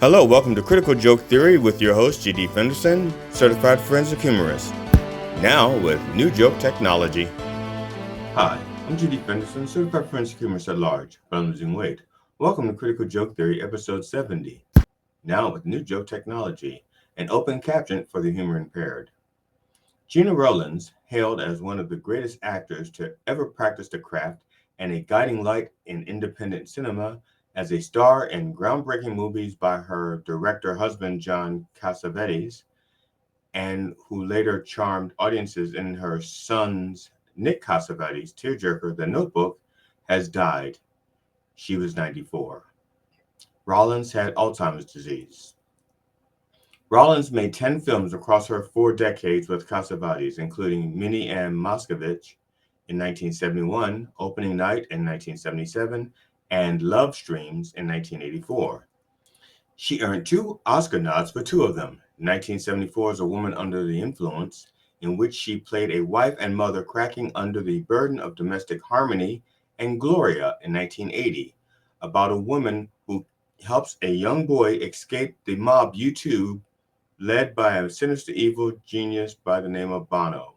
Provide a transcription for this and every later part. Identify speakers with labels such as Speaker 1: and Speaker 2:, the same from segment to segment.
Speaker 1: Hello, welcome to Critical Joke Theory with your host, G.D. Fenderson, Certified Forensic Humorist. Now with new joke technology. Hi, I'm G.D. Fenderson, Certified Forensic Humorist at large, but I'm losing weight. Welcome to Critical Joke Theory, episode 70. Now with new joke technology, an open caption for the humor impaired. Gena Rowlands, hailed as one of the greatest actors to ever practice the craft and a guiding light in independent cinema, as a star in groundbreaking movies by her director husband John Cassavetes, and who later charmed audiences in her son's Nick Cassavetes' tearjerker The Notebook, has died. She was 94. Rowlands had Alzheimer's disease. Rowlands made 10 films across her 4 decades with Cassavetes, including Minnie and Moscovitch in 1971, Opening Night in 1977, and Love Streams in 1984. She earned 2 Oscar nods for 2 of them. 1974 is A Woman Under the Influence, in which she played a wife and mother cracking under the burden of domestic harmony, and Gloria in 1980, about a woman who helps a young boy escape the mob U2, led by a sinister evil genius by the name of Bono.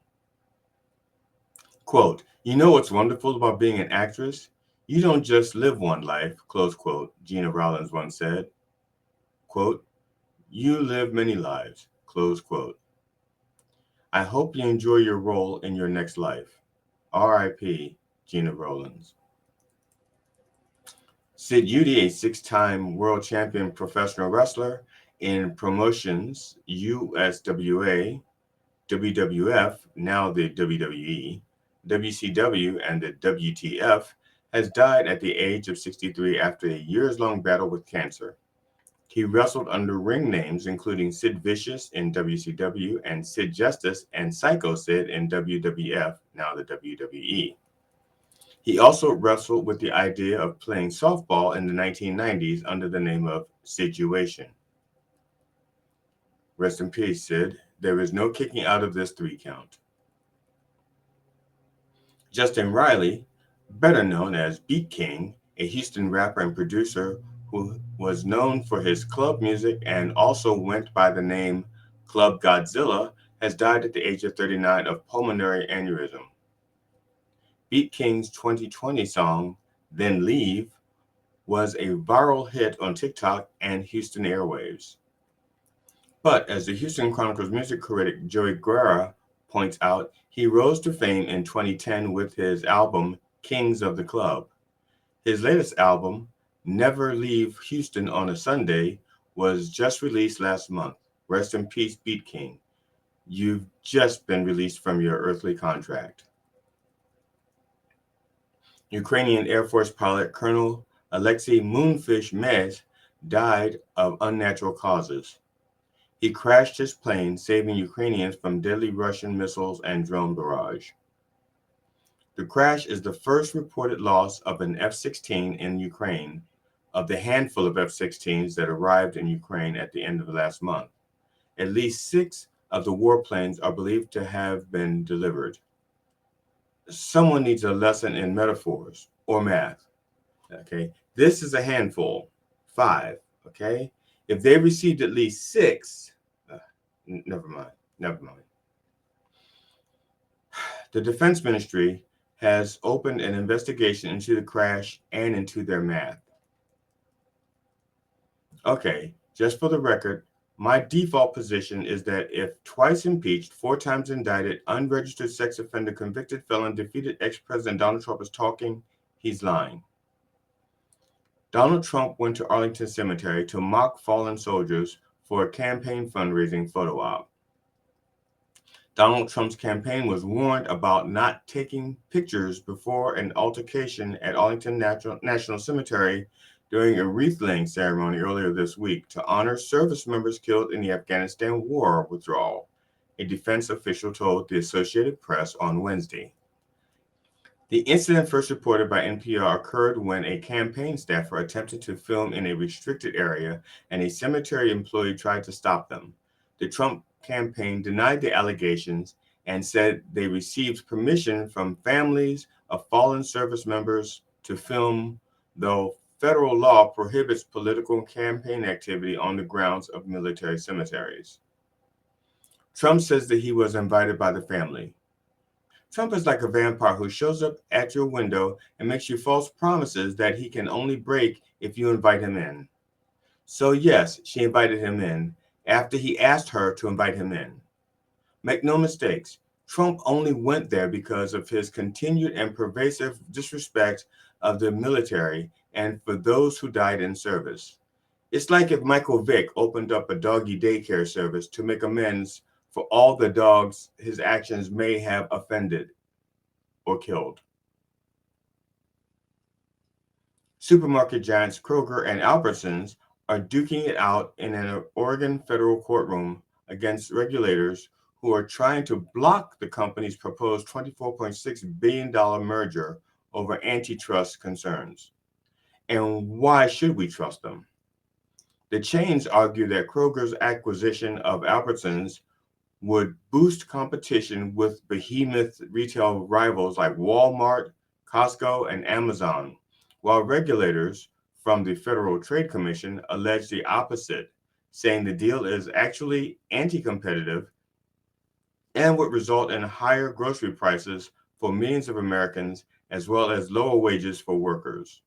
Speaker 1: Quote, "You know what's wonderful about being an actress? You don't just live one life," close quote, Gena Rowlands once said. Quote, "You live many lives," close quote. I hope you enjoy your role in your next life. R.I.P. Gena Rowlands. Sid Eudy, a 6-time world champion professional wrestler in promotions USWA, WWF, now the WWE, WCW, and the WTF, has died at the age of 63 after a years-long battle with cancer. He wrestled under ring names including Sid Vicious in WCW and Sid Justice and Psycho Sid in WWF, now the WWE. He also wrestled with the idea of playing softball in the 1990s under the name of Situation. Rest in peace, Sid. There is no kicking out of this 3 count. Justin Riley, better known as Beat King, a Houston rapper and producer who was known for his club music and also went by the name Club Godzilla, has died at the age of 39 of pulmonary aneurysm. Beat King's 2020 song, Then Leave, was a viral hit on TikTok and Houston airwaves. But as the Houston Chronicle's music critic Joey Guerra points out, he rose to fame in 2010 with his album Kings of the Club. His latest album, Never Leave Houston on a Sunday, was just released last month. Rest in peace, Beat King. You've just been released from your earthly contract. Ukrainian Air Force pilot Colonel Alexei Moonfish Mez died of unnatural causes. He crashed his plane, saving Ukrainians from deadly Russian missiles and drone barrage. The crash is the first reported loss of an F-16 in Ukraine, of the handful of F-16s that arrived in Ukraine at the end of last month. At least 6 of the warplanes are believed to have been delivered. Someone needs a lesson in metaphors or math. Okay, this is a handful, 5. Okay, if they received at least 6, never mind. The Defense Ministry has opened an investigation into the crash and into their math. Okay, just for the record, my default position is that if twice impeached, 4 times indicted, unregistered sex offender, convicted felon, defeated ex-president Donald Trump is talking, he's lying. Donald Trump went to Arlington Cemetery to mock fallen soldiers for a campaign fundraising photo op. Donald Trump's campaign was warned about not taking pictures before an altercation at Arlington National Cemetery during a wreath-laying ceremony earlier this week to honor service members killed in the Afghanistan war withdrawal, a defense official told the Associated Press on Wednesday. The incident, first reported by NPR, occurred when a campaign staffer attempted to film in a restricted area and a cemetery employee tried to stop them. The Trump campaign denied the allegations and said they received permission from families of fallen service members to film, though federal law prohibits political campaign activity on the grounds of military cemeteries. Trump says that he was invited by the family. Trump is like a vampire who shows up at your window and makes you false promises that he can only break if you invite him in. So, yes, she invited him in after he asked her to invite him in. Make no mistakes, Trump only went there because of his continued and pervasive disrespect of the military and for those who died in service. It's like if Michael Vick opened up a doggy daycare service to make amends for all the dogs his actions may have offended or killed. Supermarket giants Kroger and Albertsons are duking it out in an Oregon federal courtroom against regulators who are trying to block the company's proposed $24.6 billion merger over antitrust concerns. And why should we trust them? The chains argue that Kroger's acquisition of Albertsons would boost competition with behemoth retail rivals like Walmart, Costco, and Amazon, while regulators from the Federal Trade Commission allege the opposite, saying the deal is actually anti-competitive and would result in higher grocery prices for millions of Americans as well as lower wages for workers.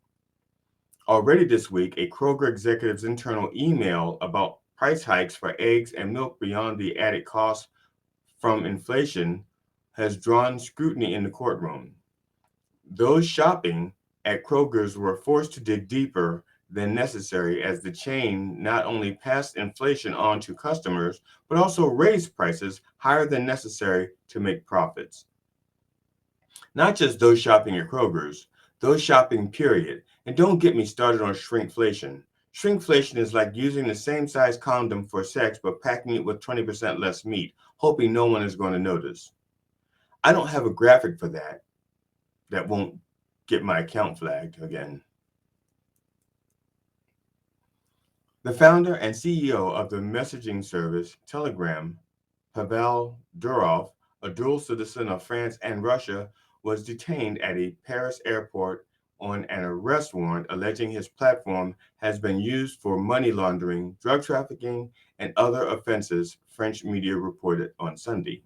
Speaker 1: Already this week, a Kroger executive's internal email about price hikes for eggs and milk beyond the added cost from inflation has drawn scrutiny in the courtroom. Those shopping at Kroger's were forced to dig deeper than necessary as the chain not only passed inflation on to customers, but also raised prices higher than necessary to make profits. Not just those shopping at Kroger's, those shopping period. And don't get me started on shrinkflation. Shrinkflation is like using the same size condom for sex but packing it with 20% less meat, hoping no one is going to notice. I don't have a graphic for that. That won't get my account flagged again. The founder and CEO of the messaging service Telegram, Pavel Durov, a dual citizen of France and Russia, was detained at a Paris airport on an arrest warrant alleging his platform has been used for money laundering, drug trafficking, and other offenses, French media reported on Sunday.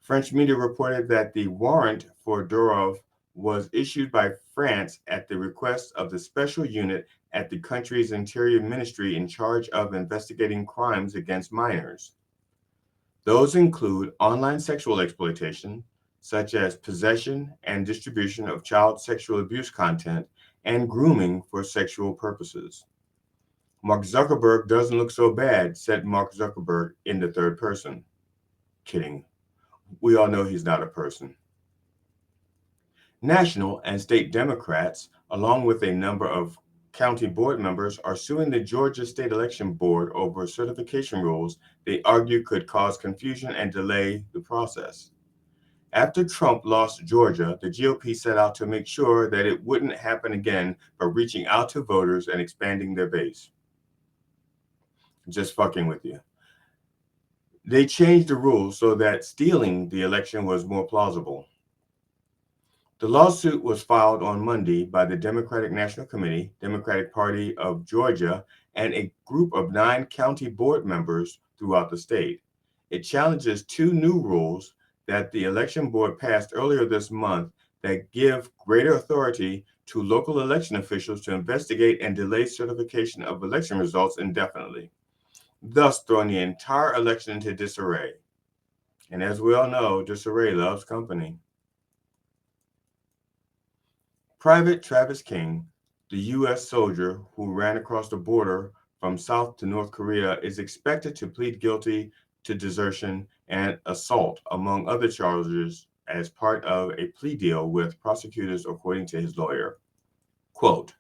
Speaker 1: French media reported that the warrant for Durov was issued by France at the request of the special unit at the country's interior ministry in charge of investigating crimes against minors. Those include online sexual exploitation, such as possession and distribution of child sexual abuse content, and grooming for sexual purposes. Mark Zuckerberg doesn't look so bad, said Mark Zuckerberg in the third person. Kidding. We all know he's not a person. National and state Democrats, along with a number of county board members, are suing the Georgia State Election Board over certification rules they argue could cause confusion and delay the process. After Trump lost Georgia, the GOP set out to make sure that it wouldn't happen again by reaching out to voters and expanding their base. Just fucking with you. They changed the rules so that stealing the election was more plausible. The lawsuit was filed on Monday by the Democratic National Committee, Democratic Party of Georgia, and a group of 9 county board members throughout the state. It challenges 2 new rules that the election board passed earlier this month that give greater authority to local election officials to investigate and delay certification of election results indefinitely, thus throwing the entire election into disarray. And as we all know, disarray loves company. Private Travis King, the U.S. soldier who ran across the border from South to North Korea, is expected to plead guilty to desertion and assault, among other charges, as part of a plea deal with prosecutors, according to his lawyer. Quote,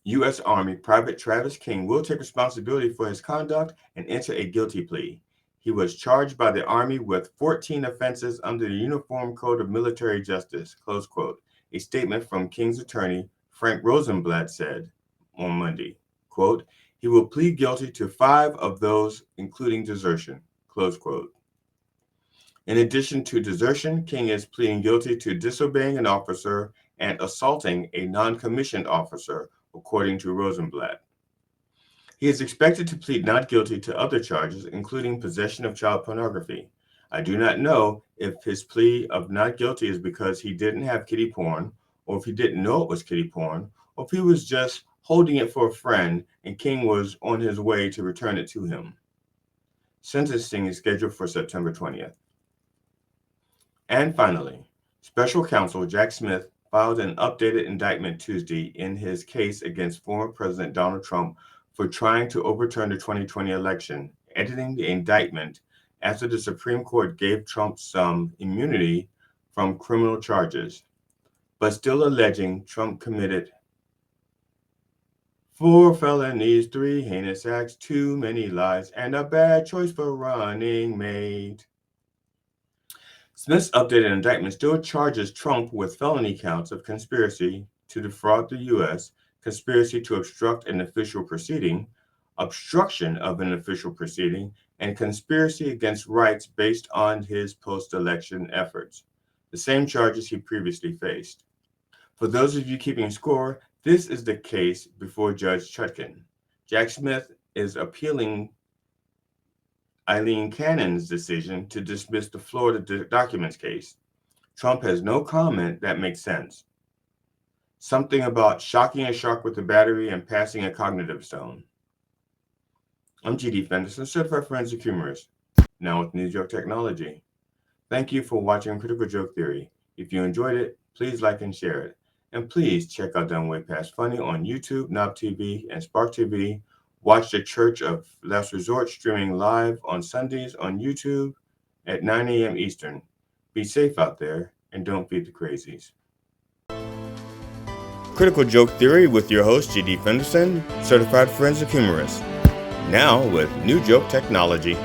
Speaker 1: U.S. Army Private Travis King will take responsibility for his conduct and enter a guilty plea. He was charged by the Army with 14 offenses under the Uniform Code of Military Justice, close quote. A statement from King's attorney, Frank Rosenblatt, said on Monday, quote, he will plead guilty to 5 of those, including desertion, close quote. In addition to desertion, King is pleading guilty to disobeying an officer and assaulting a non-commissioned officer, according to Rosenblatt. He is expected to plead not guilty to other charges, including possession of child pornography. I do not know if his plea of not guilty is because he didn't have kiddie porn, or if he didn't know it was kiddie porn, or if he was just holding it for a friend and King was on his way to return it to him. Sentencing is scheduled for September 20th. And finally, Special Counsel Jack Smith filed an updated indictment Tuesday in his case against former President Donald Trump for trying to overturn the 2020 election, editing the indictment after the Supreme Court gave Trump some immunity from criminal charges, but still alleging Trump committed 4 felonies, 3 heinous acts, too many lies, and a bad choice for running mate. Smith's updated indictment still charges Trump with felony counts of conspiracy to defraud the U.S., conspiracy to obstruct an official proceeding, obstruction of an official proceeding, and conspiracy against rights based on his post-election efforts, the same charges he previously faced. For those of you keeping score, this is the case before Judge Chutkan. Jack Smith is appealing Eileen Cannon's decision to dismiss the Florida documents case. Trump has no comment that makes sense. Something about shocking a shark with a battery and passing a cognitive stone. I'm G.D. Fenderson, certified forensic humorist, now with New Joke Technology. Thank you for watching Critical Joke Theory. If you enjoyed it, please like and share it. And please check out Dumb Way Past Funny on YouTube, Knob TV, and Spark TV. Watch the Church of Last Resort streaming live on Sundays on YouTube at 9 a.m. Eastern. Be safe out there and don't feed the crazies. Critical Joke Theory with your host, G.D. Fenderson, certified forensic humorist. Now with New Joke Technology.